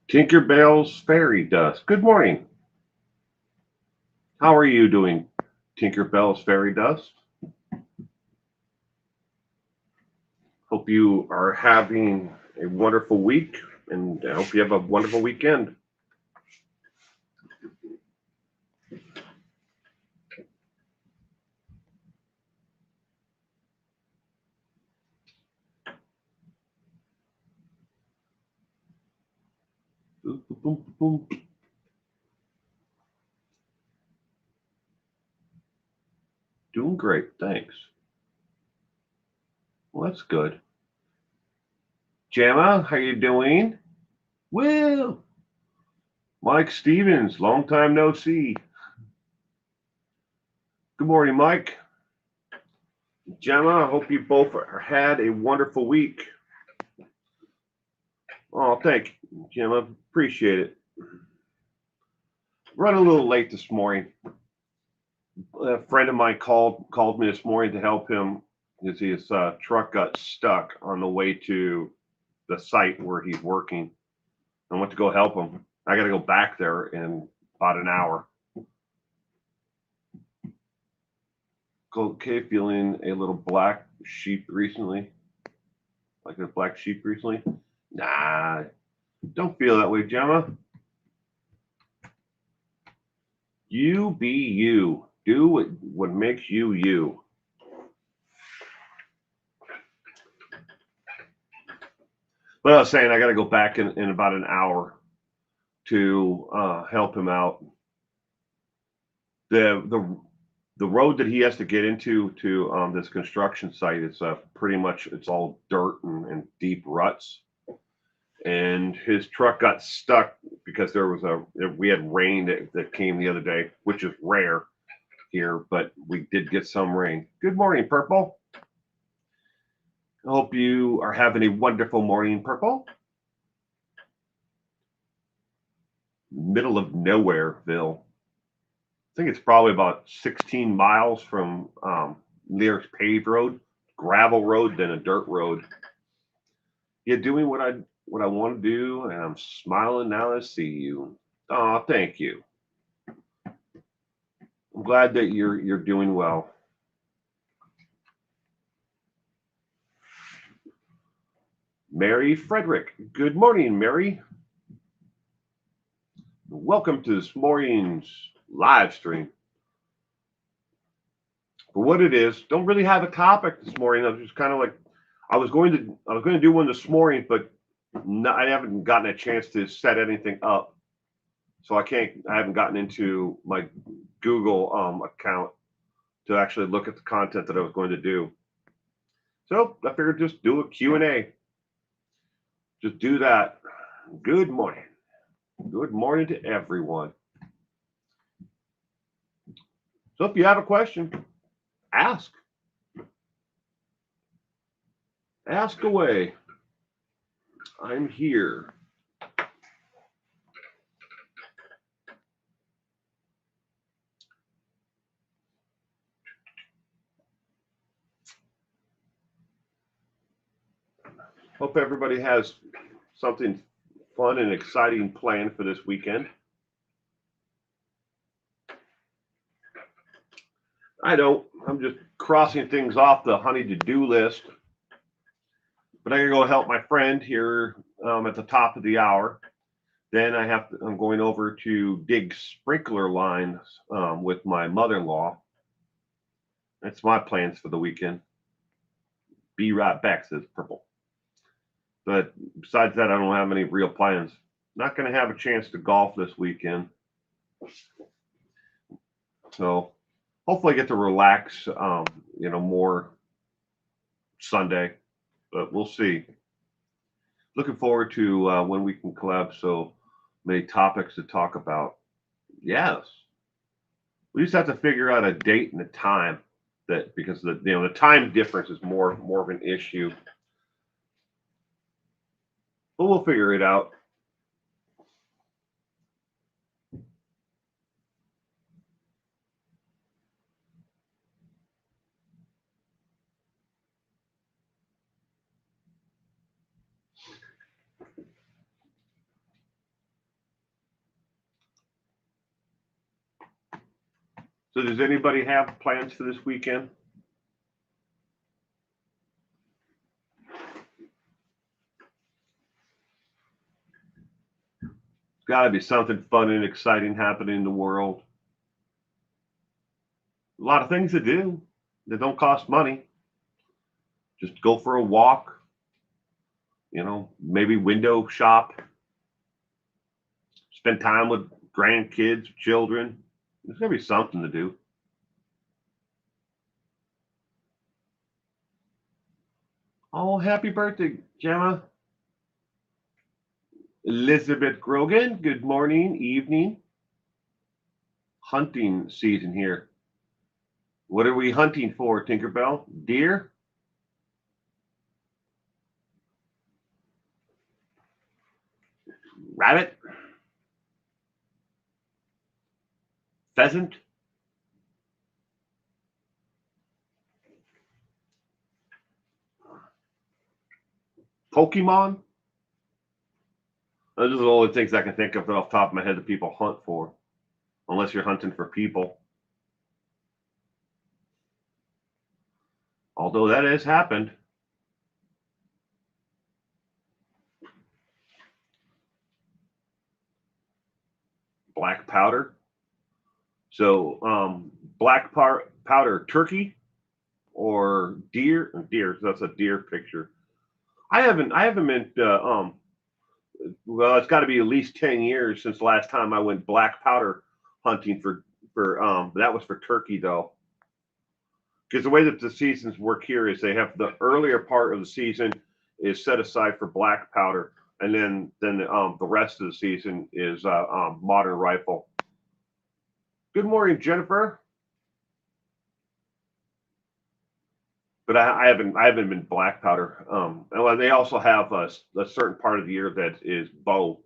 Tinkerbell's fairy dust. Good morning. How are you doing, Tinkerbell's fairy dust? Hope you are having a wonderful week, and I hope you have a wonderful weekend. Boom, boom, boom, boom. Doing great, thanks. Well, that's good. Gemma, how you doing? Well, Mike Stevens, long time no see. Good morning, Mike. Gemma, I hope you both had a wonderful week. Oh, thank you, Gemma. Appreciate it. Run a little late this morning. A friend of mine called me this morning to help him because his truck got stuck on the way to the site where he's working. I went to go help him. I got to go back there in about an hour. Okay, feeling a little black sheep recently? Like a black sheep recently? Nah, don't feel that way, Gemma. You be you. Do what makes you you. But I was saying I got to go back in about an hour to help him out. The road that he has to get into to this construction site is pretty much it's all dirt and deep ruts. And his truck got stuck because we had rain that came the other day, which is rare here, but we did get some rain. Good morning, Purple. I hope you are having a wonderful morning, Purple. Middle of nowhereville. I think it's probably about 16 miles from nearest paved road, gravel road, then a dirt road. Yeah, doing what I want to do, and I'm smiling now I see you. Oh, thank you. I'm glad that you're doing well. Mary Frederick. Good morning, Mary. Welcome to this morning's live stream. For what it is, don't really have a topic this morning. I was just kind of like I was going to do one this morning, but I haven't gotten a chance to set anything up. So I haven't gotten into my Google account to actually look at the content that I was going to do. So I figured just do a Q&A. Just do that. Good morning. Good morning to everyone. So if you have a question, ask. Ask away. I'm here. Hope everybody has something fun and exciting planned for this weekend. I don't. I'm just crossing things off the honey to-do list. But I gotta go help my friend here at the top of the hour. Then I'm going over to dig sprinkler lines with my mother-in-law. That's my plans for the weekend. Be right back, says Purple. But besides that, I don't have any real plans. Not going to have a chance to golf this weekend. So hopefully I get to relax, more Sunday. But we'll see. Looking forward to when we can collab. So many topics to talk about. Yes. We just have to figure out a date and a time because the time difference is more of an issue. But we'll figure it out. So does anybody have plans for this weekend? Got to be something fun and exciting happening in the world. A lot of things to do that don't cost money. Just go for a walk, maybe window shop, spend time with grandkids, children. There's going to be something to do. Oh, happy birthday, Gemma. Elizabeth Grogan, good morning, evening. Hunting season here. What are we hunting for, Tinkerbell? Deer? Rabbit? Pheasant? Pokemon? Those are the only things I can think of off the top of my head that people hunt for, unless you're hunting for people. Although that has happened. Black powder. So black powder turkey or deer. Deer. That's a deer picture. I haven't been. Well, it's got to be at least 10 years since the last time I went black powder hunting for that was for turkey though. Because the way that the seasons work here is they have the earlier part of the season is set aside for black powder, and then the rest of the season is modern rifle. Good morning, Jennifer. But I haven't been black powder. And they also have a certain part of the year that is bow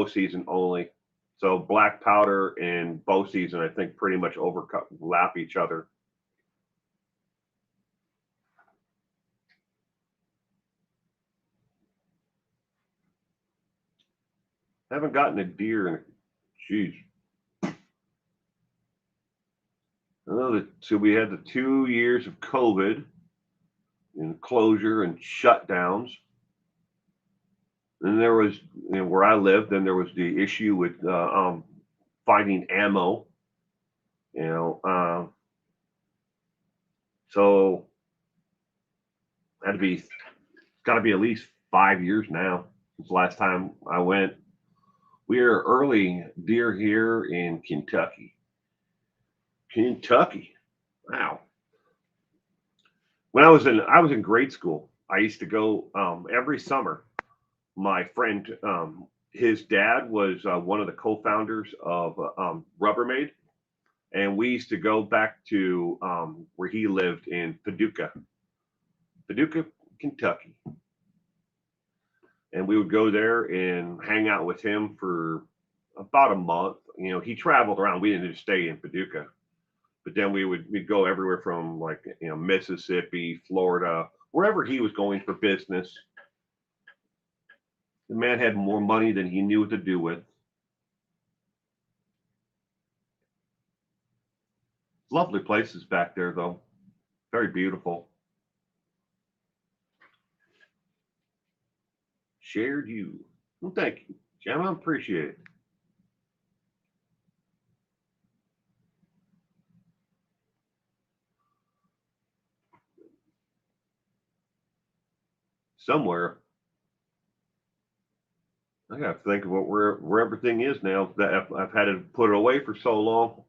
season only. So black powder and bow season, I think, pretty much overlap each other. I haven't gotten a deer in, geez. So we had the 2 years of COVID and closure and shutdowns. And there was, where I lived, then there was the issue with finding ammo, so had to be, it's got to be at least 5 years now since the last time I went. We are early deer here in Kentucky. Kentucky, wow. When I was in grade school, I used to go every summer. My friend, his dad was one of the co-founders of Rubbermaid, and we used to go back to where he lived in Paducah, Kentucky, and we would go there and hang out with him for about a month. He traveled around. We didn't just stay in Paducah, but then we'd go everywhere from like Mississippi, Florida, wherever he was going for business. The man had more money than he knew what to do with. Lovely places back there, though. Very beautiful. Shared you. Well, thank you, Jim. I appreciate it. Somewhere. I got to think about where everything is now. That I've had to put it away for so long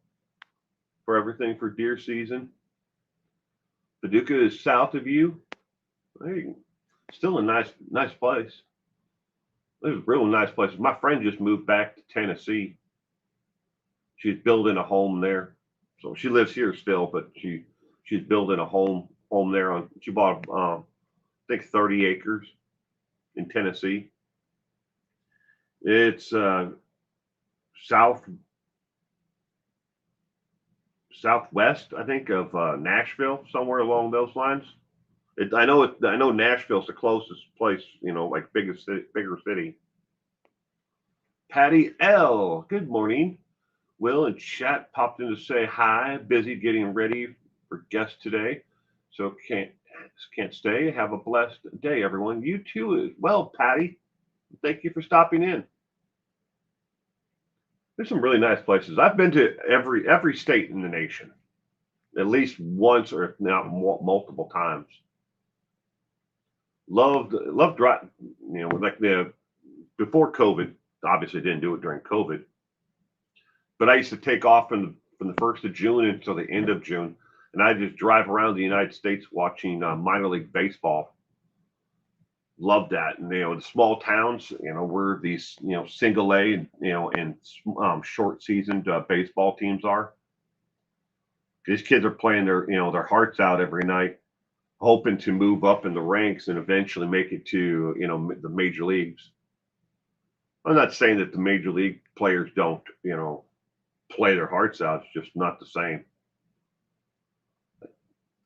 for everything for deer season. Paducah is south of you. Hey, still a nice place. There's real nice places. My friend just moved back to Tennessee. She's building a home there. So she lives here still, but she's building a home there. She bought I think 30 acres in Tennessee. It's southwest, I think, of Nashville, somewhere along those lines. I know Nashville's the closest place, like bigger city. Patty L, good morning. Will and chat popped in to say hi. Busy getting ready for guests today, so can't stay. Have a blessed day, everyone. You too as well, Patty. Thank you for stopping in. There's some really nice places. I've been to every state in the nation at least once, or if not multiple times. Loved driving. Like the before COVID. Obviously, didn't do it during COVID, but I used to take off from the 1st of June until the end of June, and I just drive around the United States watching minor league baseball. Love that. And the small towns, where these single A, and short seasoned baseball teams are. These kids are playing their hearts out every night, hoping to move up in the ranks and eventually make it to the major leagues. I'm not saying that the major league players don't play their hearts out. It's just not the same.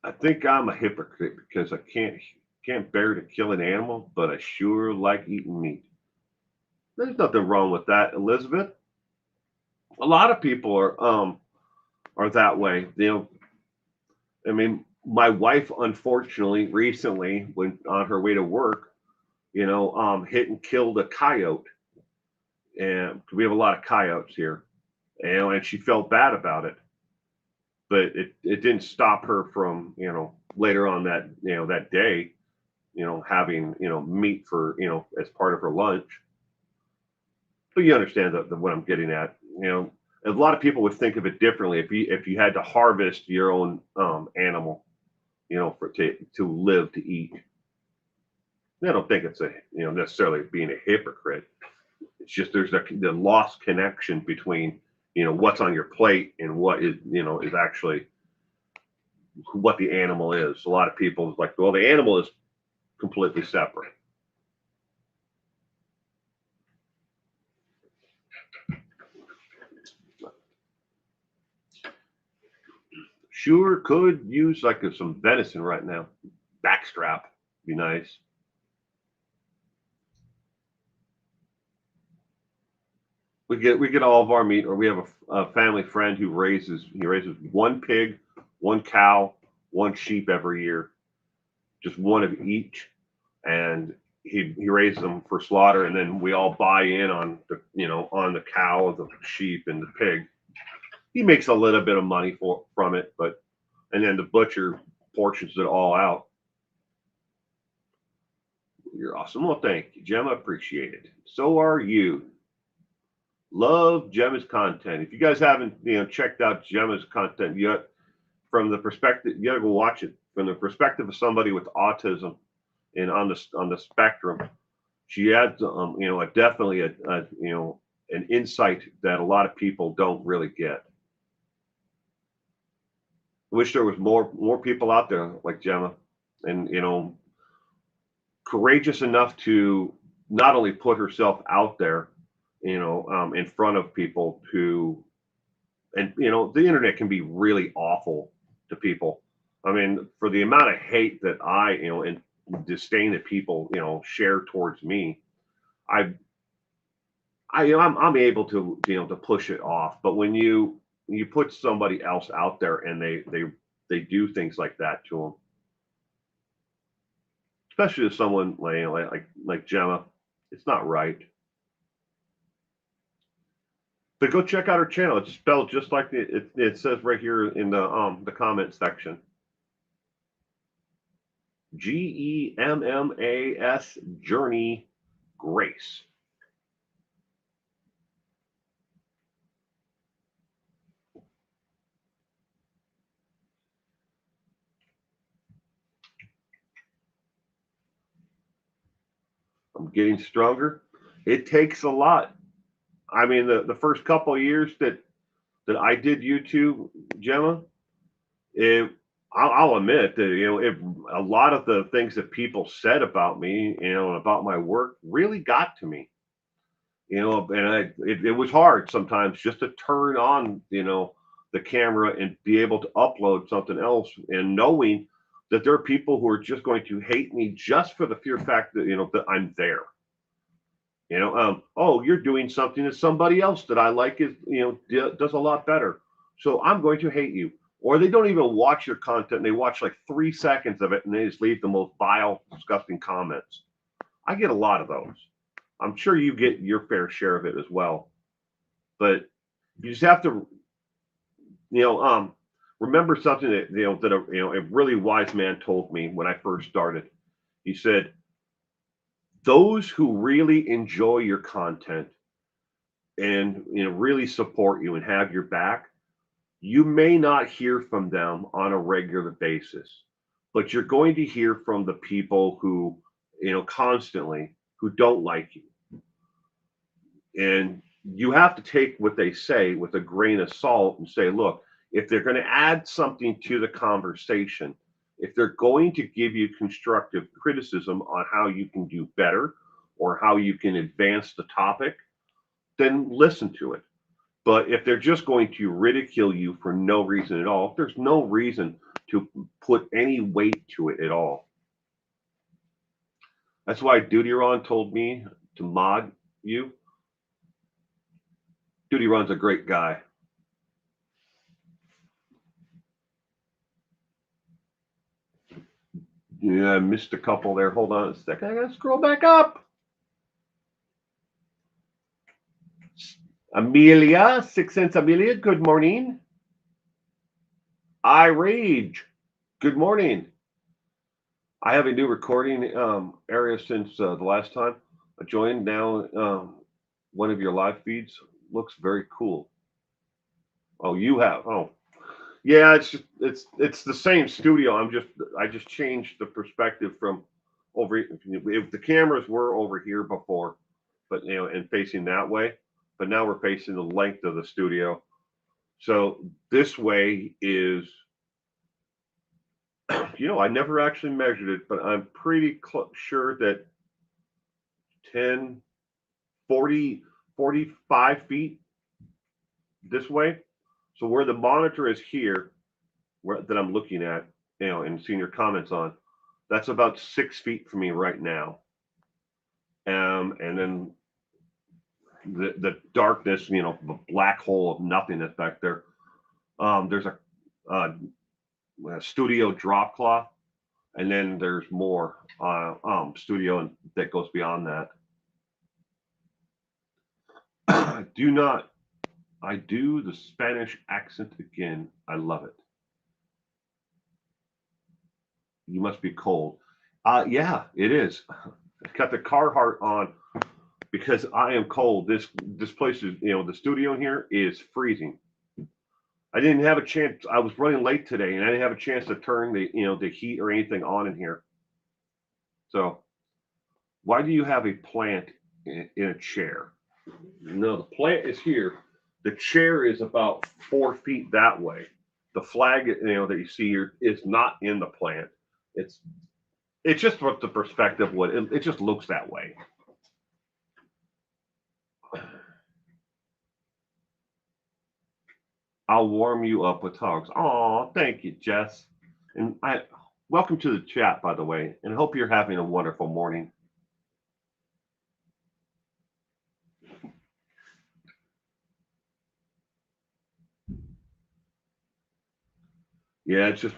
I think I'm a hypocrite because I can't bear to kill an animal, but I sure like eating meat. There's nothing wrong with that, Elizabeth. A lot of people are that way. I mean, my wife, unfortunately, recently, when on her way to work, hit and killed a coyote, and we have a lot of coyotes here, and she felt bad about it, but it didn't stop her from later on that day, having meat for as part of her lunch. But you understand what I'm getting at. A lot of people would think of it differently if you had to harvest your own animal, for to live to eat. I don't think it's necessarily being a hypocrite. It's just there's the lost connection between what's on your plate and what is actually what the animal is. A lot of people is like, well, the animal is completely separate. Sure could use like some venison right now. Backstrap be nice. We get all of our meat, or we have a family friend who raises one pig, one cow, one sheep every year, just one of each, and he raises them for slaughter, and then we all buy in on the cow, the sheep, and the pig. He makes a little bit of money from it, and then the butcher portions it all out. You're awesome. Well, thank you, Gemma. Appreciate it. So are you. Love Gemma's content. If you guys haven't checked out Gemma's content yet, from the perspective, you gotta go watch it from the perspective of somebody with autism and on the spectrum. She adds definitely an insight that a lot of people don't really get. I wish there was more people out there like Gemma, and courageous enough to not only put herself out there, in front of people and the internet can be really awful to people. I mean, for the amount of hate that I, and disdain that people, share towards me, I'm able to, to push it off. But when you put somebody else out there and they do things like that to them, especially to someone like Gemma, it's not right. But go check out her channel. It's spelled just like it says right here in the comment section. GEMMAS Journey Grace. I'm getting stronger. It takes a lot. I mean, the first couple of years that I did YouTube, Gemma, I'll admit that a lot of the things that people said about me, and about my work, really got to me. And it was hard sometimes just to turn on the camera and be able to upload something else, and knowing that there are people who are just going to hate me just for the sheer fact that that I'm there. Oh, you're doing something that somebody else that I like is, does a lot better. So I'm going to hate you. Or they don't even watch your content. They watch like 3 seconds of it and they just leave the most vile, disgusting comments. I get a lot of those. I'm sure you get your fair share of it as well. But you just have to, you know, um, remember something that, a really wise man told me when I first started. He said, those who really enjoy your content and really support you and have your back, you may not hear from them on a regular basis, but you're going to hear from the people who, constantly, who don't like you. And you have to take what they say with a grain of salt and say, look, if they're going to add something to the conversation, if they're going to give you constructive criticism on how you can do better or how you can advance the topic, then listen to it. But if they're just going to ridicule you for no reason at all, there's no reason to put any weight to it at all. That's why Duty Ron told me to mod you. Duty Ron's a great guy. Yeah, I missed a couple there. Hold on a second. I gotta scroll back up. Amelia, 6 cents Amelia, good morning. I Rage, good morning. I have a new recording area since the last time I joined. Now, one of your live feeds looks very cool. Oh, you have? Oh, yeah. It's the same studio. I just changed the perspective from over. If the cameras were over here before, but and facing that way, but now we're facing the length of the studio. So this way is, I never actually measured it, but I'm pretty sure that 10, 40, 45 feet this way. So where the monitor is here, that I'm looking at, and seeing your comments on, that's about 6 feet from me right now. And then the darkness, the black hole of nothingness back there. There's a studio drop cloth, and then there's more studio that goes beyond that. I do the Spanish accent again. I love it. You must be cold. Yeah, it is. I've got the Carhartt on because I am cold. This place is, the studio in here is freezing. I didn't have a chance. I was running late today, and I didn't have a chance to turn the heat or anything on in here. So, why do you have a plant in a chair? No, the plant is here. The chair is about 4 feet that way. The flag, that you see here is not in the plant. It's it's just what the perspective would. It just looks that way. I'll warm you up with hugs. Oh, thank you, Jess. And I welcome to the chat, by the way, and hope you're having a wonderful morning. Yeah, it's just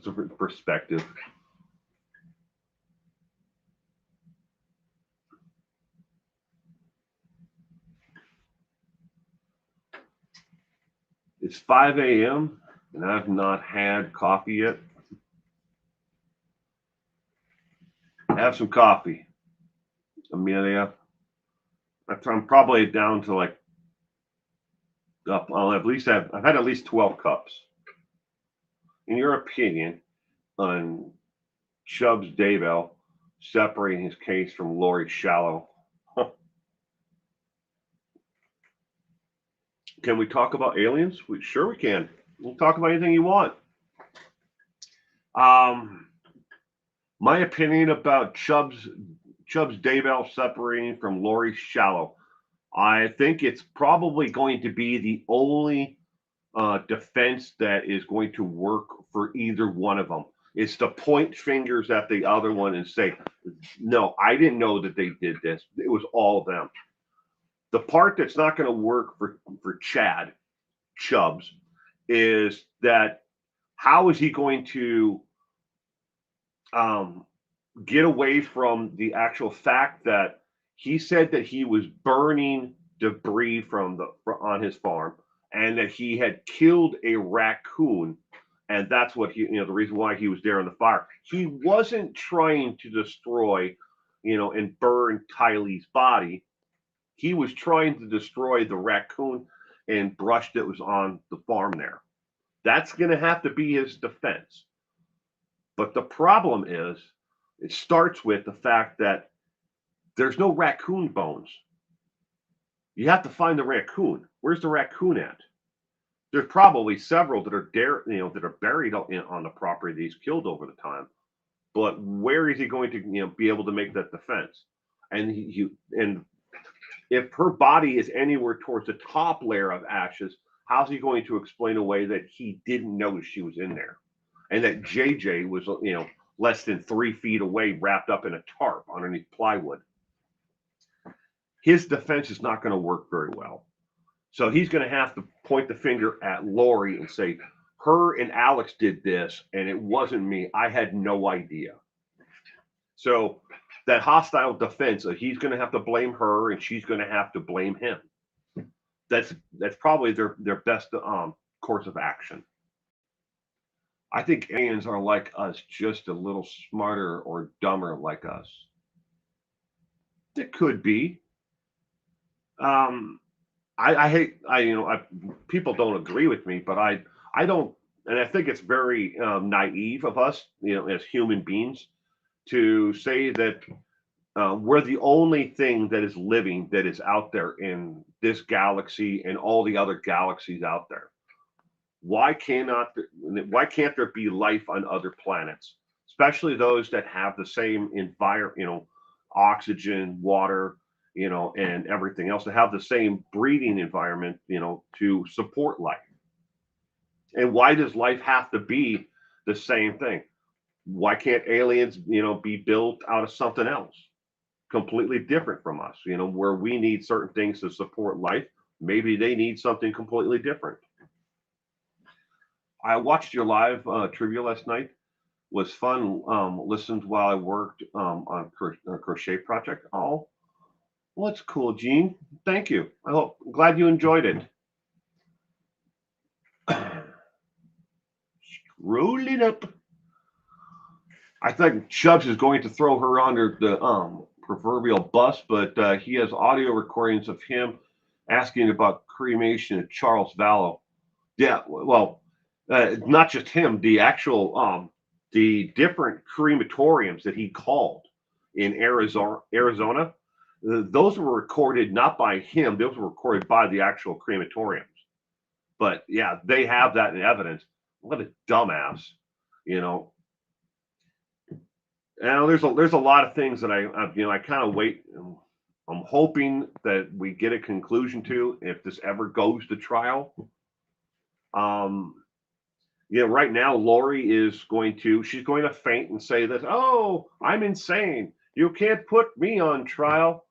a perspective. It's 5 a.m. and I've not had coffee yet. Have some coffee, Amelia. I'm probably down to like up. I've had at least 12 cups. In your opinion, on Chubbs Daybell separating his case from Lori Shallow, can we talk about aliens? Sure we can. We'll talk about anything you want. My opinion about Chubbs Daybell separating from Lori Shallow. I think it's probably going to be the only defense that is going to work for either one of them. is to point fingers at the other one and say, no, I didn't know that they did this. It was all of them. The part that's not going to work for Chad Chubbs is that how is he going to get away from the actual fact that he said that he was burning debris on his farm and that he had killed a raccoon, and that's what the reason why he was there in the fire. He wasn't trying to destroy, and burn Tylee's body. He was trying to destroy the raccoon and brush that was on the farm there. That's going to have to be his defense. But the problem is, it starts with the fact that there's no raccoon bones. You have to find the raccoon. Where's the raccoon at? There's probably several that are that are buried on the property that he's killed over the time. But where is he going to be able to make that defense? And and if her body is anywhere towards the top layer of ashes, how's he going to explain away that he didn't know she was in there, and that JJ was less than 3 feet away, wrapped up in a tarp underneath plywood? His defense is not going to work very well. So he's going to have to point the finger at Lori and say, her and Alex did this, and it wasn't me. I had no idea. So that hostile defense, he's going to have to blame her, and she's going to have to blame him. That's probably their best course of action. I think aliens are like us, just a little smarter or dumber like us. It could be. I hate people don't agree with me, but I don't, and I think it's very naive of us, as human beings, to say that we're the only thing that is living that is out there in this galaxy and all the other galaxies out there. Why can't there be life on other planets, especially those that have the same environment, oxygen, water, and everything else, to have the same breeding environment, to support life? And why does life have to be the same thing? Why can't aliens, be built out of something else completely different from us, where we need certain things to support life? Maybe they need something completely different. I watched your live trivia last night. Was fun. Listened while I worked on a crochet project. Oh, well, that's cool, Gene. Thank you. I'm glad you enjoyed it. Rolling up. I think Chubbs is going to throw her under the proverbial bus, but he has audio recordings of him asking about cremation at Charles Vallow. Yeah, well, not just him. The actual the different crematoriums that he called in Arizona, those were recorded not by him. Those were recorded by the actual crematoriums. But yeah, they have that in evidence. What a dumbass, And there's a lot of things that I kind of wait. I'm hoping that we get a conclusion to if this ever goes to trial. Right now Lori is she's going to faint and say that, oh, I'm insane. You can't put me on trial.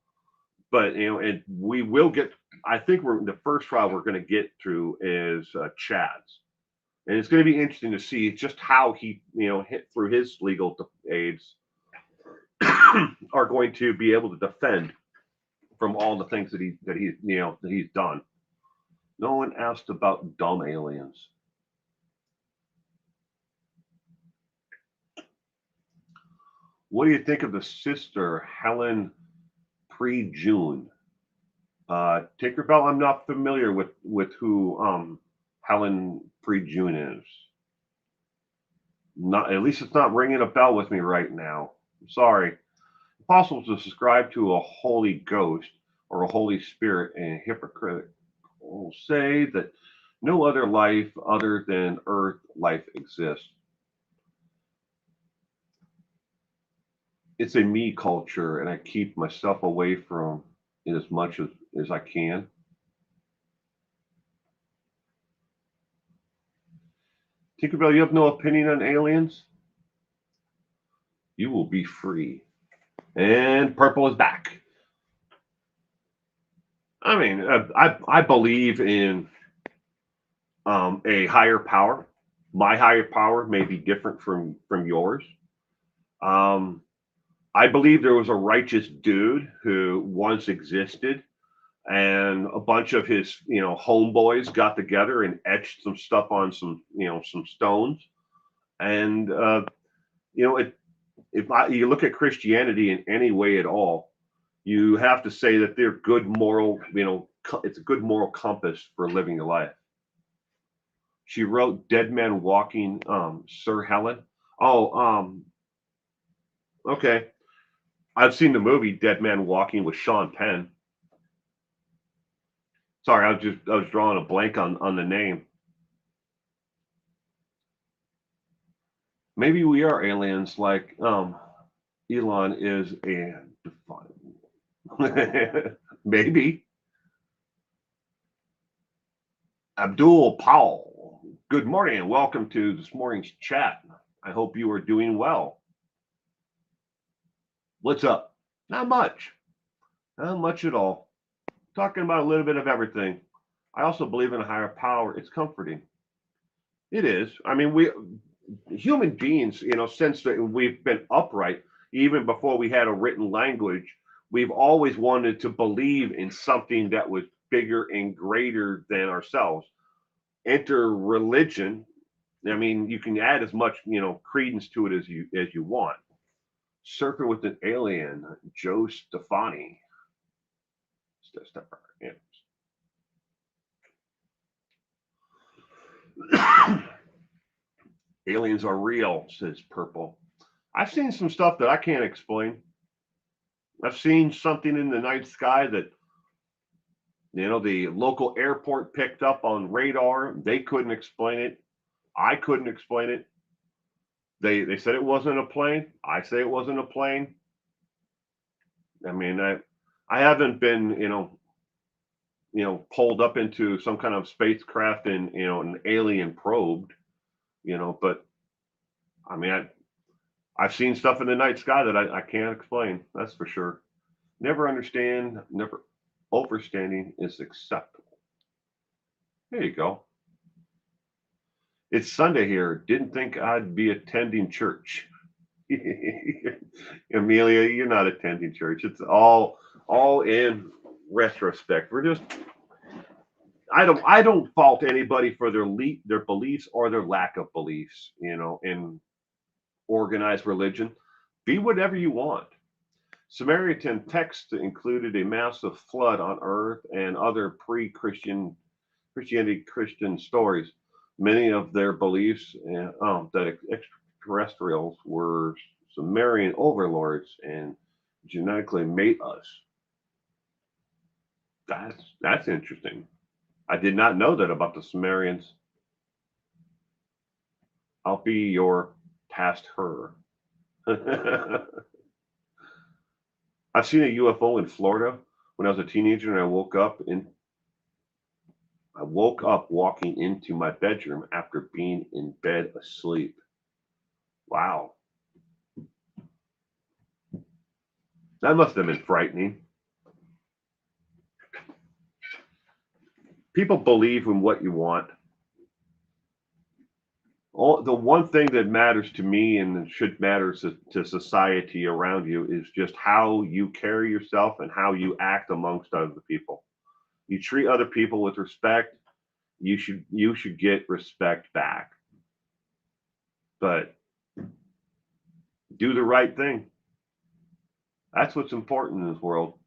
But and we will get. I think the first trial we're going to get through is Chad's, and it's going to be interesting to see just how he hit through his legal aids are going to be able to defend from all the things that he's done. No one asked about dumb aliens. What do you think of the sister Helen Pre-June? Tinkerbell, I'm not familiar with who Helen Pre-June is. Not, at least it's not ringing a bell with me right now. I'm sorry. It's possible to subscribe to a Holy Ghost or a Holy Spirit, and hypocrite will say that no other life other than Earth life exists. It's a me culture, and I keep myself away from it as much as I can. Tinkerbell, you have no opinion on aliens? You will be free. And purple is back. I mean, I believe in a higher power. My higher power may be different from yours. Um, I believe there was a righteous dude who once existed, and a bunch of his homeboys got together and etched some stuff on some stones, and if you look at Christianity in any way at all, you have to say that they're good moral, it's a good moral compass for living a life. She wrote Dead Man Walking, Sir Helen. Oh, okay. I've seen the movie Dead Man Walking with Sean Penn. Sorry, I was drawing a blank on the name. Maybe we are aliens like Elon is a maybe. Abdul Powell. Good morning and welcome to this morning's chat. I hope you are doing well. What's up? Not much. Not much at all. Talking about a little bit of everything. I also believe in a higher power. It's comforting. It is. I mean, we human beings, since we've been upright, even before we had a written language, we've always wanted to believe in something that was bigger and greater than ourselves. Enter religion. I mean, you can add as much, credence to it as you want. Surfing with an alien, Joe Stefani. Yeah. Aliens are real, says Purple. I've seen some stuff that I can't explain. I've seen something in the night sky that the local airport picked up on radar. They couldn't explain it. I couldn't explain it. They said it wasn't a plane. I say it wasn't a plane. I mean, I haven't been pulled up into some kind of spacecraft and an alien probed, but I mean I've seen stuff in the night sky that I can't explain. That's for sure. Never understand, never overstanding is acceptable. There you go. It's Sunday here. Didn't think I'd be attending church. Amelia, you're not attending church. It's all in retrospect. I don't fault anybody for their beliefs or their lack of beliefs, in organized religion. Be whatever you want. Samaritan texts included a massive flood on Earth and other Christianity Christian stories. Many of their beliefs that extraterrestrials were Sumerian overlords and genetically made us. That's interesting. I did not know that about the Sumerians. I'll be your past her. I've seen a UFO in Florida when I was a teenager, and I woke up walking into my bedroom after being in bed asleep. Wow. That must have been frightening. People believe in what you want. The one thing that matters to me and should matter to society around you is just how you carry yourself and how you act amongst other people. You treat other people with respect, you should get respect back. But do the right thing. That's what's important in this world.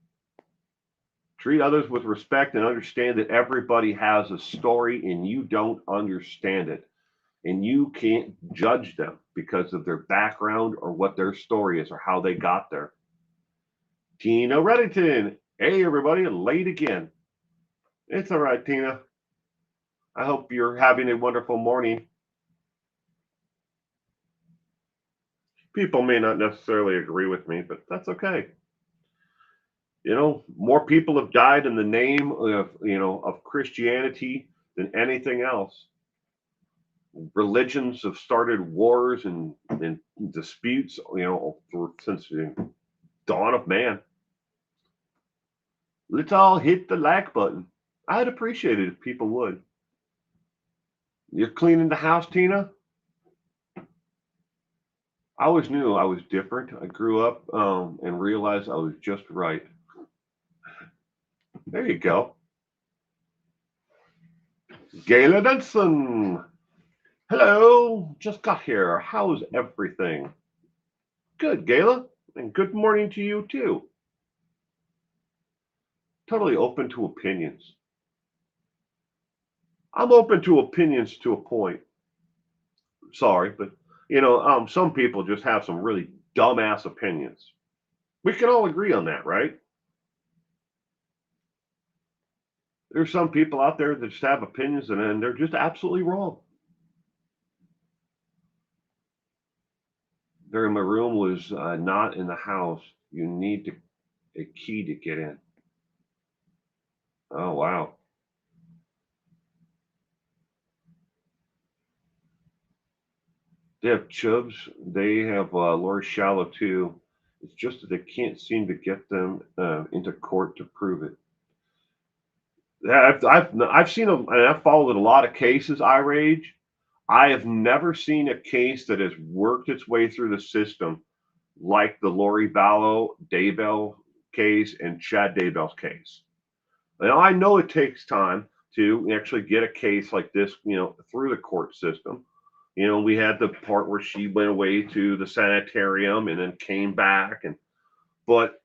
Treat others with respect and understand that everybody has a story and you don't understand it. And you can't judge them because of their background or what their story is or how they got there. Tina Reddington. Hey, everybody, late again. It's all right, Tina. I hope you're having a wonderful morning. People may not necessarily agree with me, but that's okay. More people have died in the name of Christianity than anything else. religions have started wars and disputes, since the dawn of man. Let's all hit the like button. I'd appreciate it if people would. You're cleaning the house, Tina? I always knew I was different. I grew up and realized I was just right. There you go. Gayla Benson. Hello. Just got here. How's everything? Good, Gayla. And good morning to you, too. Totally open to opinions. I'm open to opinions to a point. Sorry, but some people just have some really dumbass opinions. We can all agree on that, right? There's some people out there that just have opinions and then they're just absolutely wrong. During my room was not in the house. You need a key to get in. Oh, wow. They have Chubs. They have Lori Shallow too. It's just that they can't seem to get them into court to prove it. Yeah, I've seen them, and I've followed a lot of cases. I rage. I have never seen a case that has worked its way through the system like the Lori Vallow Daybell case and Chad Daybell's case. Now I know it takes time to actually get a case like this, through the court system. We had the part where she went away to the sanitarium and then came back, but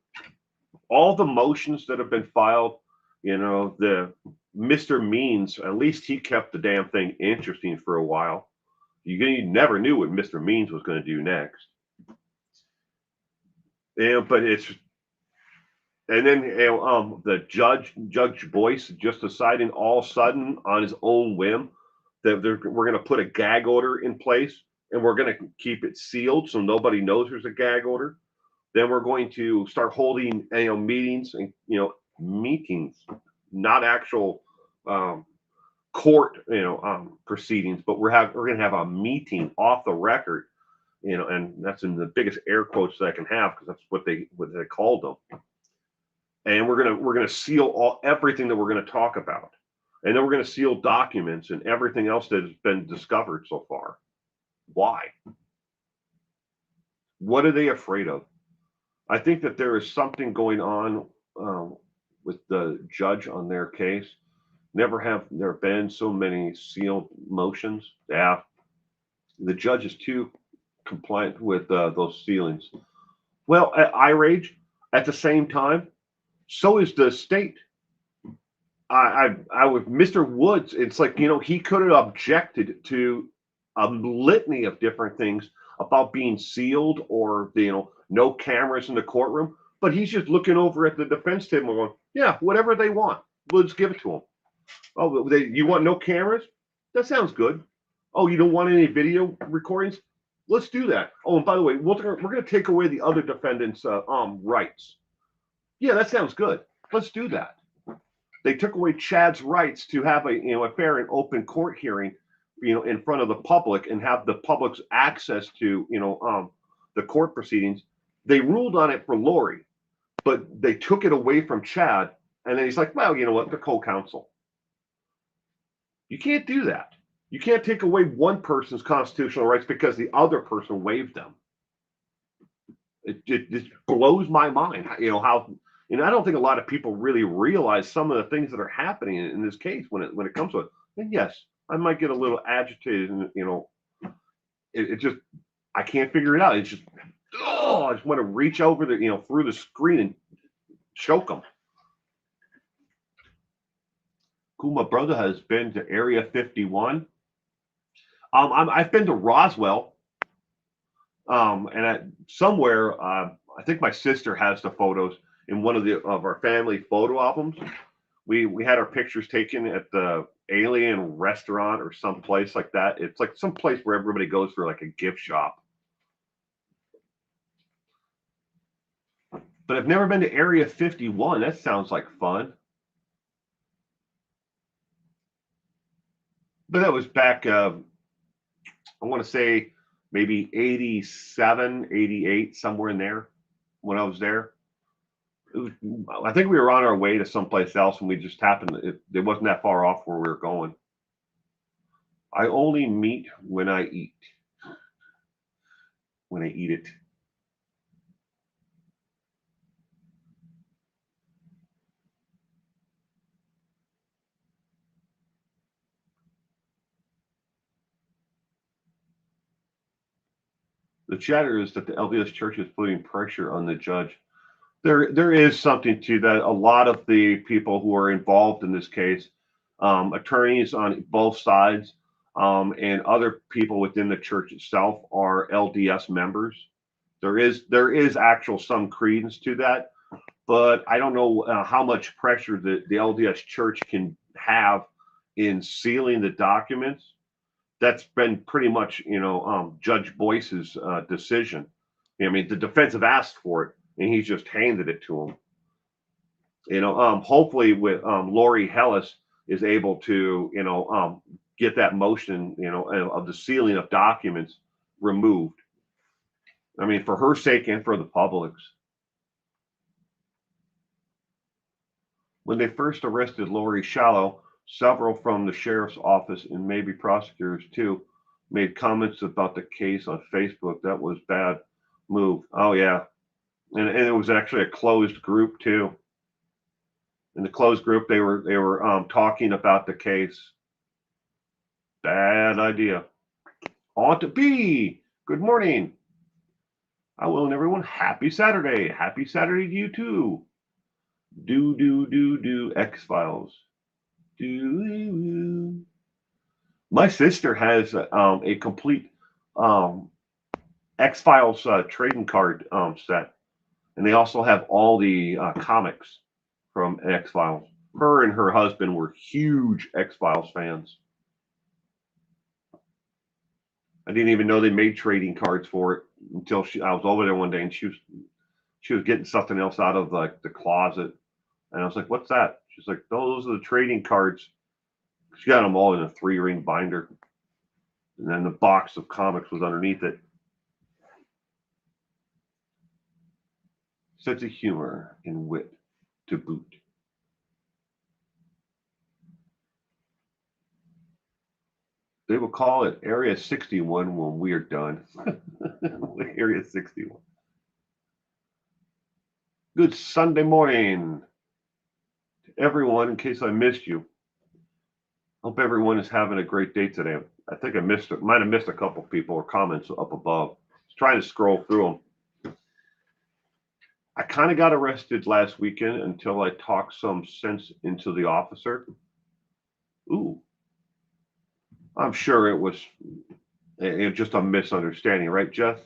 all the motions that have been filed, the Mr. Means, at least he kept the damn thing interesting for a while. You never knew what Mr. Means was going to do next. But it's, and then the Judge Boyce, just deciding all of a sudden on his own whim that we're going to put a gag order in place and we're going to keep it sealed so nobody knows there's a gag order. Then we're going to start holding meetings and meetings, not actual court proceedings, but we're going to have a meeting off the record, and that's in the biggest air quotes that I can have because that's what they called them. And we're gonna seal everything that we're going to talk about, and then we're going to seal documents and everything else that has been discovered so far. Why? What are they afraid of? I think that there is something going on with the judge on their case. Never have there been so many sealed motions. Yeah, the judge is too compliant with those sealings. Well, I rage. At the same time, so is the state. I with Mr. Woods, it's like he could have objected to a litany of different things about being sealed or no cameras in the courtroom, but he's just looking over at the defense table going, yeah, whatever they want, we'll just give it to them. Oh, you want no cameras? That sounds good. Oh, you don't want any video recordings? Let's do that. Oh, and by the way, we're going to take away the other defendants' rights. Yeah, that sounds good. Let's do that. They took away Chad's rights to have a fair and open court hearing, in front of the public and have the public's access to the court proceedings. They ruled on it for Lori, but they took it away from Chad, and then he's like, well, you know what? They're co-counsel. You can't do that. You can't take away one person's constitutional rights because the other person waived them. It just blows my mind, how. I don't think a lot of people really realize some of the things that are happening in this case when it comes to it. And yes, I might get a little agitated, and it just, I can't figure it out. It's just, I just want to reach over through the screen and choke them. Cool, my brother has been to Area 51. I've been to Roswell, and somewhere, I think my sister has the photos in one of our family photo albums. We had our pictures taken at the Alien Restaurant or some place like that. It's like some place where everybody goes for like a gift shop. But I've never been to Area 51. That sounds like fun. But that was back I want to say maybe 87, 88, somewhere in there when I was there. I think we were on our way to someplace else and we just happened, it wasn't that far off where we were going. I only meet when I eat. When I eat it. The chatter is that the LDS Church is putting pressure on the judge. There is something to that. A lot of the people who are involved in this case, attorneys on both sides, and other people within the church itself are LDS members. There is actual some credence to that, but I don't know how much pressure the LDS Church can have in sealing the documents. That's been pretty much, Judge Boyce's decision. I mean, the defense have asked for it, and he's just handed it to them. Hopefully, with Lori Hellis is able to, get that motion, of the sealing of documents removed. I mean, for her sake and for the public's. When they first arrested Lori Shallow, several from the sheriff's office and maybe prosecutors too made comments about the case on Facebook. That was bad move. Oh yeah, and it was actually a closed group too. In the closed group, they were talking about the case. Bad idea. On to B. Good morning. I will, and everyone, happy Saturday. Happy Saturday to you too. Do X-Files. My sister has a complete X-Files trading card set, and they also have all the comics from X-Files. Her and her husband were huge X-Files fans. I didn't even know they made trading cards for it until I was over there one day, and she was getting something else out of like the closet, and I was like, "What's that?" She's like, "Oh, those are the trading cards." She got them all in a 3-ring binder, and then the box of comics was underneath it. Sense of humor and wit to boot. They will call it Area 61 when we are done. Area 61. Good Sunday morning to everyone. In case I missed you, hope everyone is having a great day today. I think might have missed a couple people or comments up above. I was trying to scroll through them. I kind of got arrested last weekend until I talked some sense into the officer. Ooh, I'm sure it was just a misunderstanding, right, Jeff? It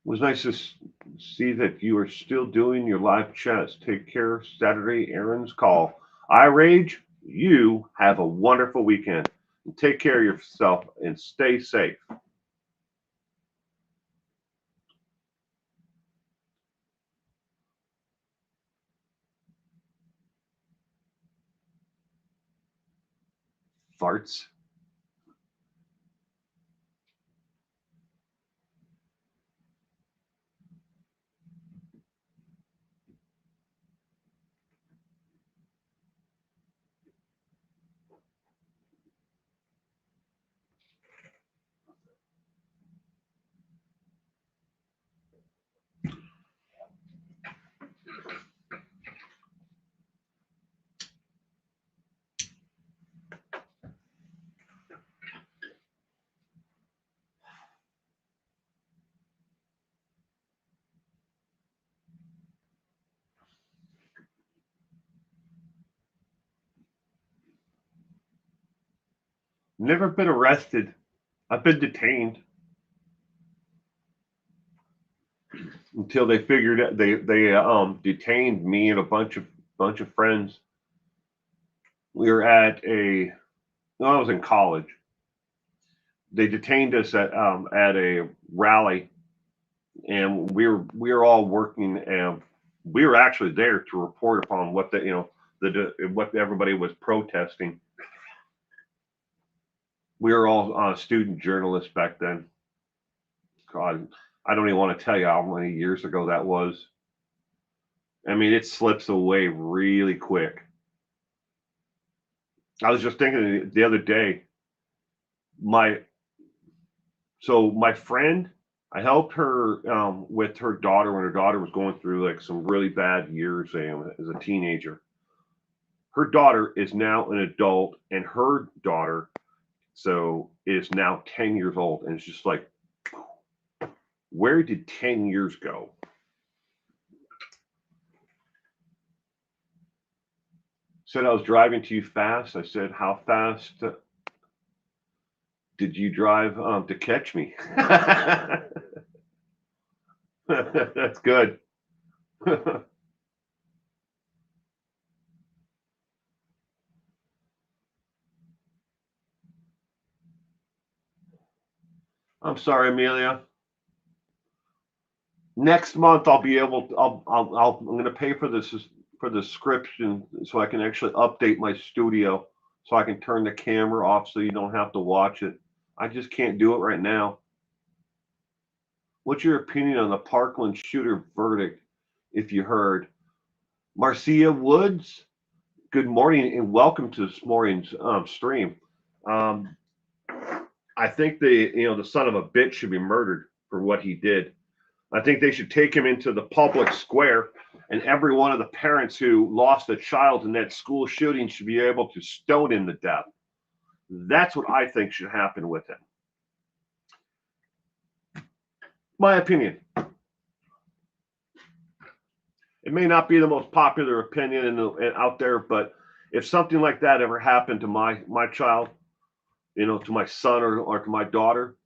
was nice to see that you are still doing your live chats. Take care. Saturday, Aaron's call. I rage. You have a wonderful weekend. And take care of yourself and stay safe. Farts. Never been arrested. I've been detained until they figured out they detained me and a bunch of friends. We were at I was in college. They detained us at a rally, and we were all working, and we were actually there to report upon what what everybody was protesting. We were all student journalists back then. God, I don't even want to tell you how many years ago that was. I mean, it slips away really quick. I was just thinking the other day, my my friend, I helped her with her daughter when her daughter was going through like some really bad years as a teenager. Her daughter is now an adult, and her daughter is now 10 years old, and it's just like, where did 10 years go? Said I was driving too fast. I said, how fast did you drive to catch me? That's good. I'm sorry, Amelia. Next month I'll be able to, I'm going to pay for this for the subscription so I can actually update my studio so I can turn the camera off so you don't have to watch it. I just can't do it right now. What's your opinion on the Parkland shooter verdict? If you heard, Marcia Woods, good morning and welcome to this morning's stream. Um, I think the son of a bitch should be murdered for what he did. I think they should take him into the public square, and every one of the parents who lost a child in that school shooting should be able to stone him to death. That's what I think should happen with him. My opinion. It may not be the most popular opinion out there, but if something like that ever happened to my child, to my son or to my daughter,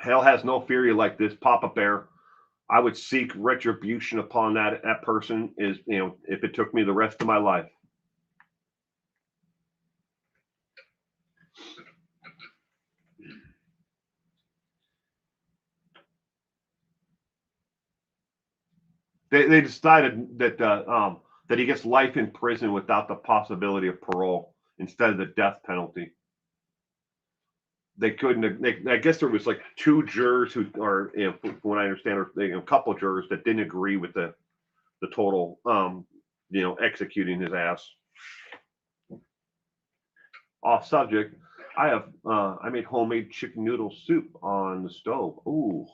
hell has no fury like this, Papa Bear. I would seek retribution upon that person if it took me the rest of my life. They decided that he gets life in prison without the possibility of parole instead of the death penalty. They couldn't. I guess there was like two jurors who, or from what I understand, or a couple of jurors that didn't agree with the total, executing his ass. Off subject, I made homemade chicken noodle soup on the stove. Ooh,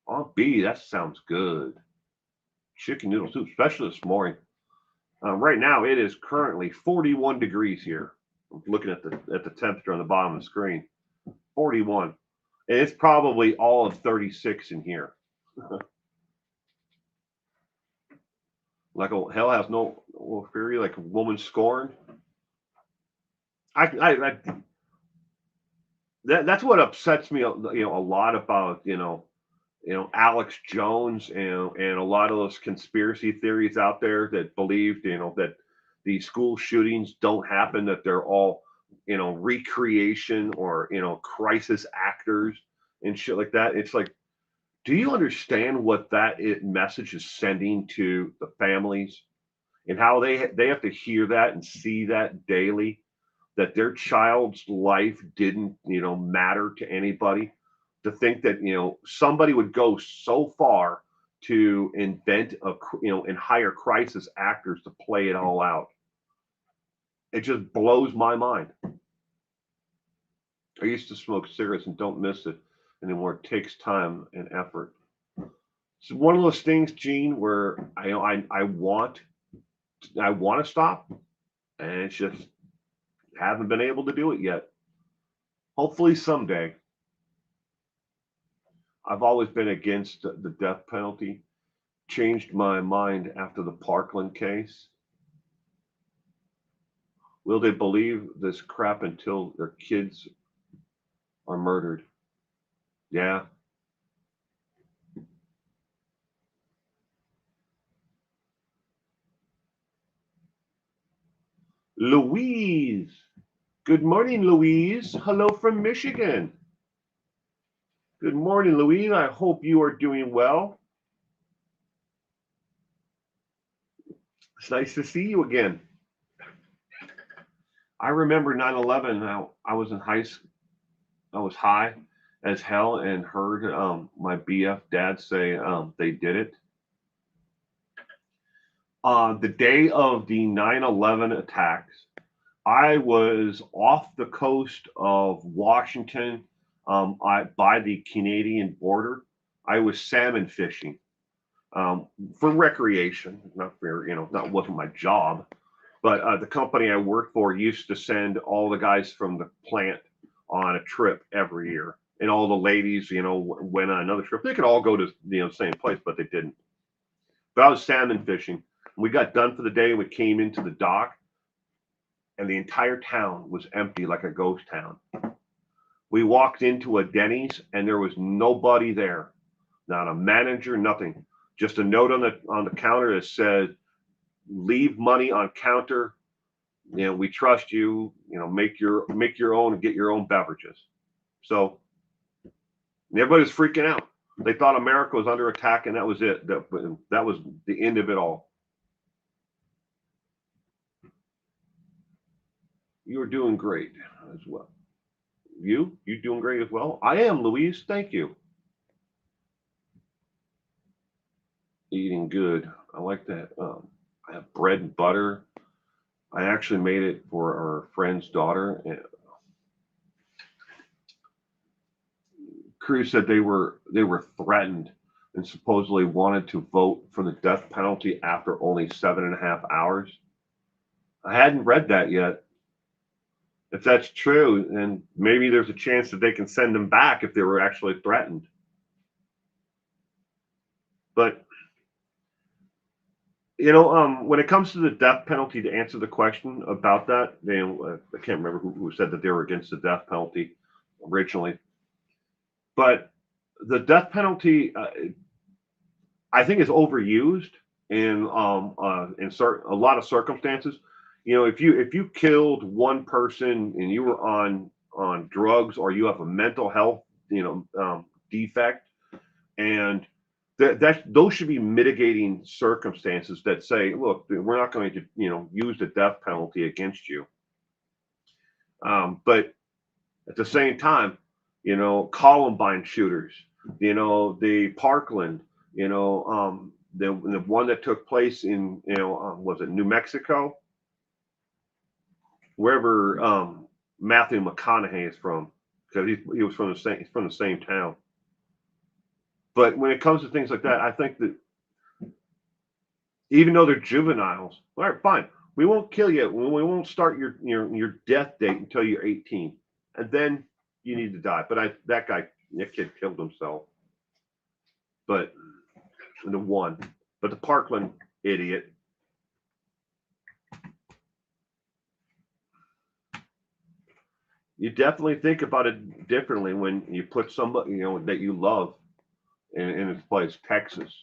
on B, that sounds good. Chicken noodle soup, especially this morning. Right now, it is currently 41 degrees here. I'm looking at the temperature on the bottom of the screen. 41. And it's probably all of 36 in here. Like hell has no fury, like a woman scorned. That's what upsets me, a lot about Alex Jones and a lot of those conspiracy theories out there that believed that these school shootings don't happen, that they're all recreation or crisis actors and shit like that. It's like, do you understand what that message is sending to the families and how they have to hear that and see that daily, that their child's life didn't matter to anybody? To think that somebody would go so far to invent and hire crisis actors to play it all out, it just blows my mind. I used to smoke cigarettes and don't miss it anymore. It takes time and effort. It's one of those things, Gene, where I want to stop, and it's just haven't been able to do it yet. Hopefully someday. I've always been against the death penalty. Changed my mind after the Parkland case. Will they believe this crap until their kids are murdered? Yeah. Louise. Good morning, Louise. Hello from Michigan. Good morning, Louise. I hope you are doing well. It's nice to see you again. I remember 9/11. Now I was in high school. I was high as hell and heard my BF dad say they did it. The day of the 9/11 attacks, I was off the coast of Washington, by the Canadian border. I was salmon fishing for recreation, not for, that wasn't my job. But the company I worked for used to send all the guys from the plant on a trip every year. And all the ladies, went on another trip. They could all go to the same place, but they didn't. But I was salmon fishing. We got done for the day. We came into the dock, and the entire town was empty like a ghost town. We walked into a Denny's, and there was nobody there, not a manager, nothing. Just a note on the counter that said, "Leave money on counter. We trust you. Make your own and get your own beverages." So everybody's freaking out. They thought America was under attack, and that was it. That was the end of it all. You're doing great as well. You doing great as well. I am, Louise. Thank you. Eating good. I like that. I have bread and butter. I actually made it for our friend's daughter. And Cruz said they were threatened and supposedly wanted to vote for the death penalty after only 7.5 hours. I hadn't read that yet. If that's true, then maybe there's a chance that they can send them back if they were actually threatened. But when it comes to the death penalty, to answer the question about that, I can't remember who said that they were against the death penalty originally. But the death penalty, I think, is overused in a lot of circumstances. If you killed one person and you were on drugs, or you have a mental health defect, and those should be mitigating circumstances that say, look, we're not going to use the death penalty against you. But at the same time, Columbine shooters, the Parkland, the one that took place in, was it New Mexico? Wherever Matthew McConaughey is from, because he was from the same town. But when it comes to things like that, I think that even though they're juveniles, all right, fine, we won't kill you. We won't start your death date until you're 18, and then you need to die. But that kid killed himself. But the Parkland idiot. You definitely think about it differently when you put somebody that you love in its place. Texas,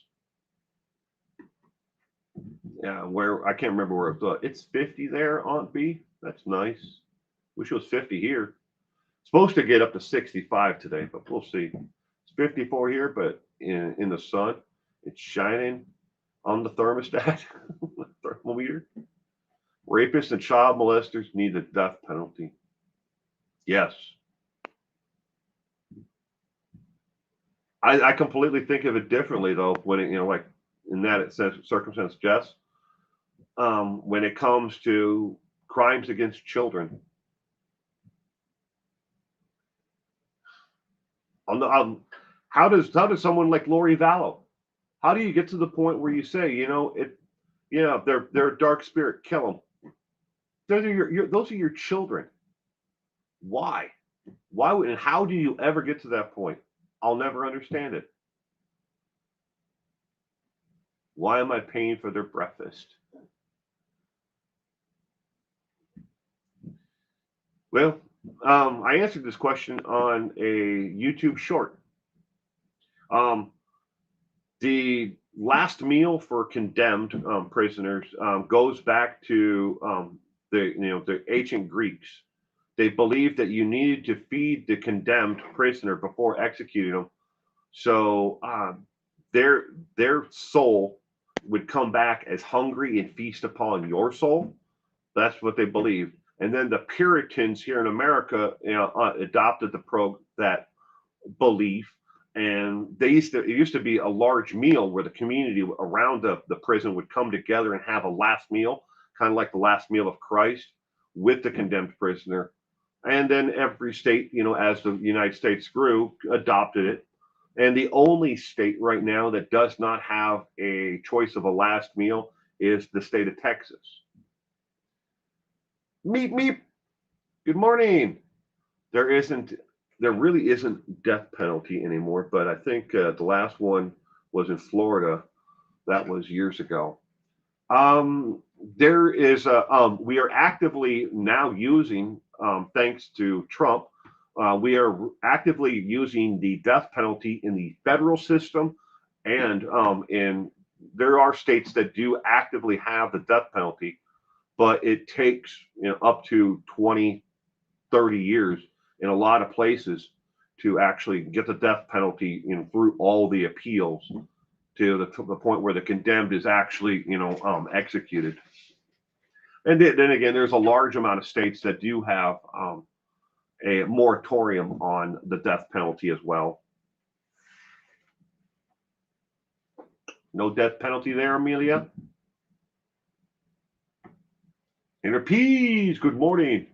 yeah, where I can't remember where it was. It's 50 there, Aunt B. That's nice. Wish it was 50 here. Supposed to get up to 65 today, but we'll see. It's 54 here, but in the sun, it's shining on the thermostat, thermometer. Rapists and child molesters need the death penalty. Yes. I completely think of it differently, though, when it, like in that circumstance, Jess, when it comes to crimes against children. How does someone like Lori Vallow, how do you get to the point where you say, they're a dark spirit, kill them? Those are your children. Why? And how do you ever get to that point? I'll never understand it. Why am I paying for their breakfast? Well, I answered this question on a YouTube short. The last meal for condemned prisoners goes back to the ancient Greeks. They believed that you needed to feed the condemned prisoner before executing them, so their soul would come back as hungry and feast upon your soul. That's what they believed. And then the Puritans here in America, adopted that belief, and it used to be a large meal where the community around the prison would come together and have a last meal, kind of like the last meal of Christ with the condemned prisoner. And then every state, as the United States grew, adopted it. And the only state right now that does not have a choice of a last meal is the state of Texas. Meep meep. Good morning. There really isn't death penalty anymore, but I think the last one was in Florida. That was years ago. There is we are actively now using, thanks to Trump, we are actively using the death penalty in the federal system, and there are states that do actively have the death penalty, but it takes up to 20, 30 years in a lot of places to actually get the death penalty through all the appeals to the point where the condemned is actually executed. And then again, there's a large amount of states that do have a moratorium on the death penalty as well. No death penalty there, Amelia? Inner peas, good morning.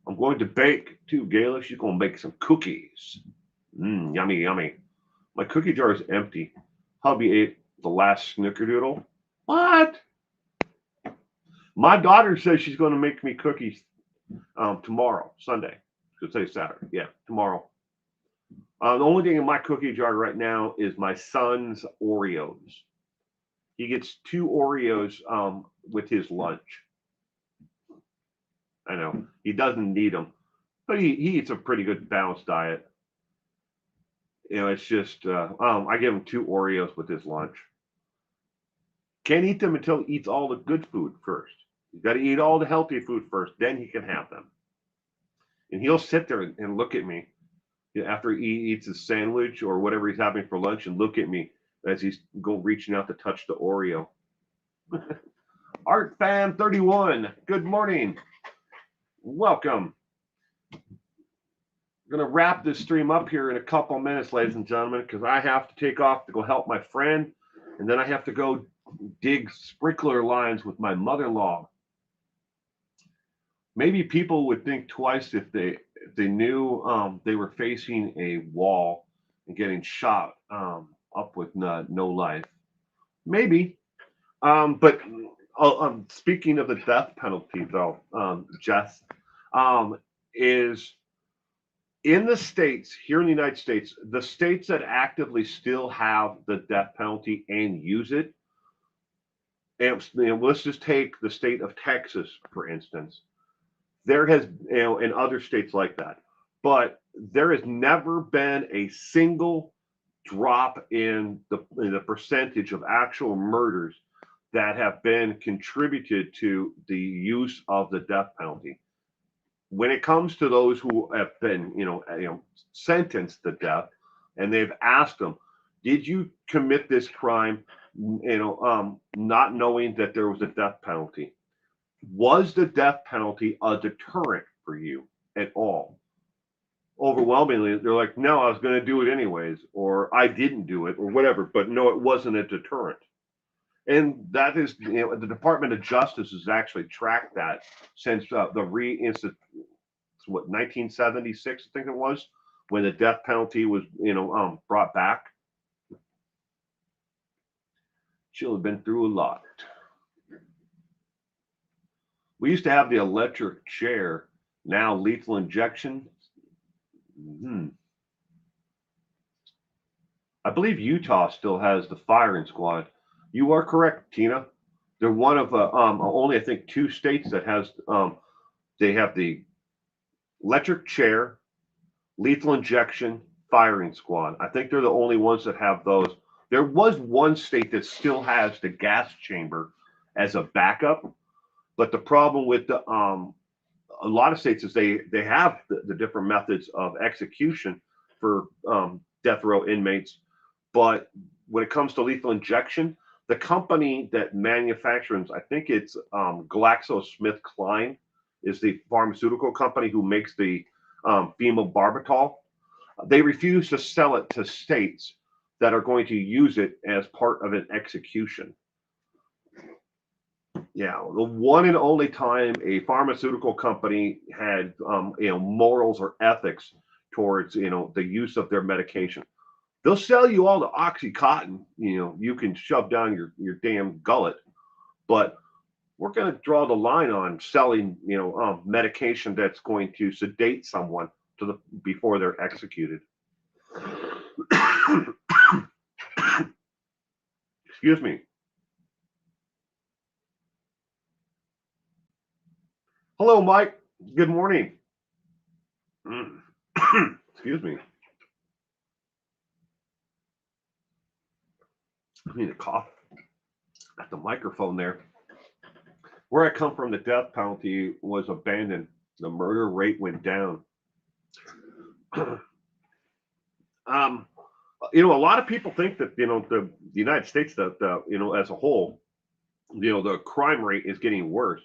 I'm going to bake too, Gayla. She's going to bake some cookies. Yummy, yummy. My cookie jar is empty. Hubby ate the last snickerdoodle. What? My daughter says she's going to make me cookies tomorrow, Sunday. Could say Saturday. Yeah, tomorrow. The only thing in my cookie jar right now is my son's Oreos. He gets 2 Oreos with his lunch. I know he doesn't need them, but he eats a pretty good balanced diet. It's just I give him 2 Oreos with his lunch. Can't eat them until he eats all the good food first. He's got to eat all the healthy food first, then he can have them. And he'll sit there and look at me after he eats his sandwich or whatever he's having for lunch, and look at me as he's reaching out to touch the Oreo. Art Fan 31, good morning. Welcome. I'm going to wrap this stream up here in a couple minutes, ladies and gentlemen, because I have to take off to go help my friend, and then I have to go dig sprinkler lines with my mother-in-law. Maybe people would think twice if they knew they were facing a wall and getting shot up with no life. Maybe. But speaking of the death penalty, though, Jess, is in the states, here in the United States, the states that actively still have the death penalty and use it, and let's just take the state of Texas, for instance. There has, in other states like that, but there has never been a single drop in the percentage of actual murders that have been contributed to the use of the death penalty. When it comes to those who have been, sentenced to death, and they've asked them, did you commit this crime, not knowing that there was a death penalty? Was the death penalty a deterrent for you at all? Overwhelmingly, they're like, no, I was going to do it anyways, or I didn't do it, or whatever, but no, it wasn't a deterrent. And that is, the Department of Justice has actually tracked that since the 1976, I think it was, when the death penalty was, brought back. She'll have been through a lot. We used to have the electric chair, now lethal injection. I believe Utah still has the firing squad. You are correct, Tina. They're one of only, I think, 2 states that has, they have the electric chair, lethal injection, firing squad. I think they're the only ones that have those. There was one state that still has the gas chamber as a backup, but the problem with a lot of states is they have the different methods of execution for death row inmates, but when it comes to lethal injection, the company that manufactures, I think it's GlaxoSmithKline is the pharmaceutical company who makes the phenobarbital. They refuse to sell it to states that are going to use it as part of an execution. Yeah, the one and only time a pharmaceutical company had morals or ethics towards the use of their medication. They'll sell you all the Oxycontin, you can shove down your damn gullet, but we're going to draw the line on selling medication that's going to sedate someone before they're executed. Excuse me. Hello, Mike. Good morning. Excuse me. I need a cough at the microphone there. Where I come from, the death penalty was abandoned. The murder rate went down. A lot of people think that the United States, that as a whole, the crime rate is getting worse.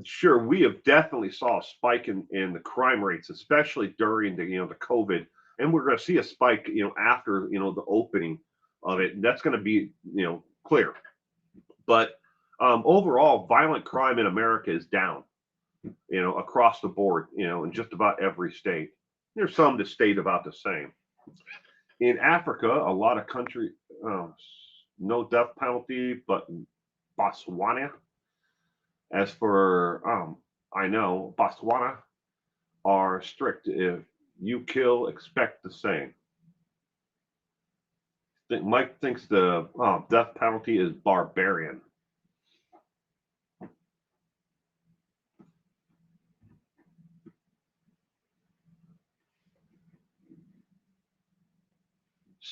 Sure, we have definitely saw a spike in the crime rates, especially during the COVID, and we're going to see a spike after the opening of it. And that's going to be clear. But overall, violent crime in America is down, across the board, in just about every state. There's some that stayed about the same. In Africa, a lot of country, no death penalty, but in Botswana. As for I know, Botswana are strict. If you kill, expect the same. Mike thinks the death penalty is barbarian.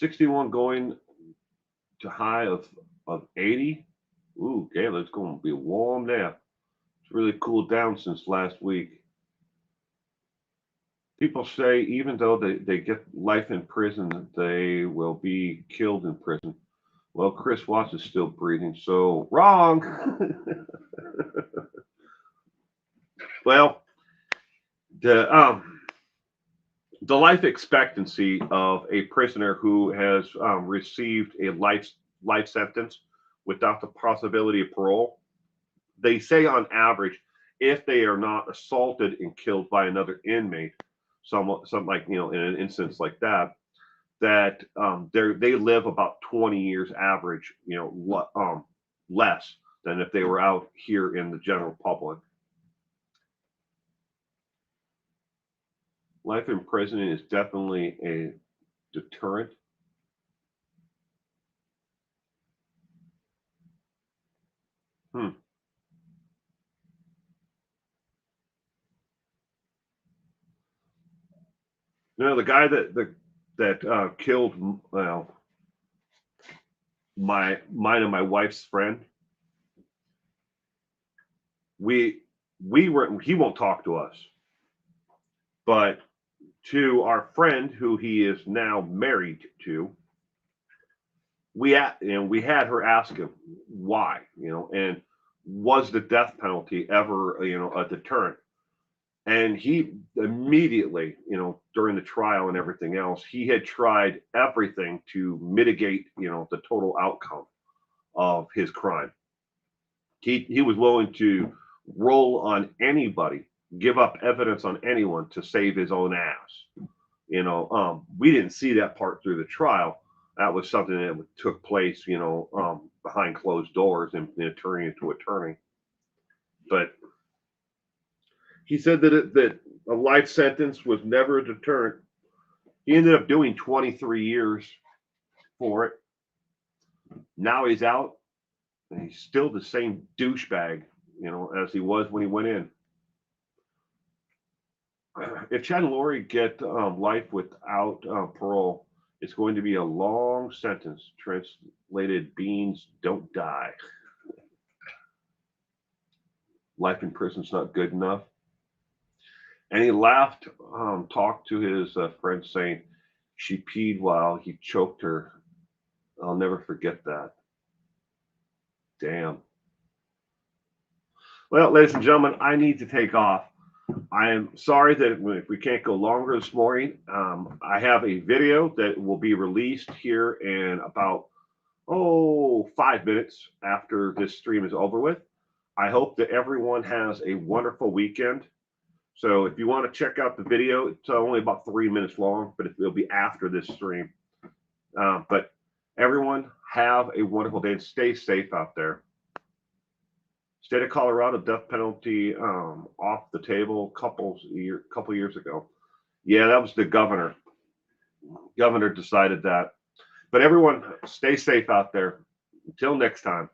$61 going to high of 80. Ooh, Galen, it's going to be warm there. It's really cooled down since last week. People say even though they get life in prison, they will be killed in prison. Well, Chris Watts is still breathing, so wrong. Well, the life expectancy of a prisoner who has received a life sentence without the possibility of parole, they say on average, if they are not assaulted and killed by another inmate, something like in an instance like that, they live about 20 years average, less than if they were out here in the general public. Life in prison is definitely a deterrent. The guy that killed mine and my wife's friend. He won't talk to us, but to our friend who he is now married to, we had her ask him why, and was the death penalty ever a deterrent? And he immediately, during the trial and everything else, he had tried everything to mitigate, the total outcome of his crime. He was willing to roll on anybody, give up evidence on anyone to save his own ass. We didn't see that part through the trial. That was something that took place, behind closed doors and attorney to attorney. But he said that a life sentence was never a deterrent. He ended up doing 23 years for it. Now he's out, and he's still the same douchebag, as he was when he went in. If Chad and Lori get life without parole, it's going to be a long sentence. Translated, beans don't die. Life in prison's not good enough. And he laughed, talked to his friend saying, she peed while he choked her. I'll never forget that. Damn. Well, ladies and gentlemen, I need to take off. I am sorry that we can't go longer this morning. I have a video that will be released here in about 5 minutes after this stream is over with. I hope that everyone has a wonderful weekend. So if you want to check out the video, it's only about 3 minutes long, but it'll be after this stream. But everyone have a wonderful day and stay safe out there. State of Colorado death penalty off the table couple years ago. Yeah, that was the governor. Governor decided that. But everyone, stay safe out there. Until next time.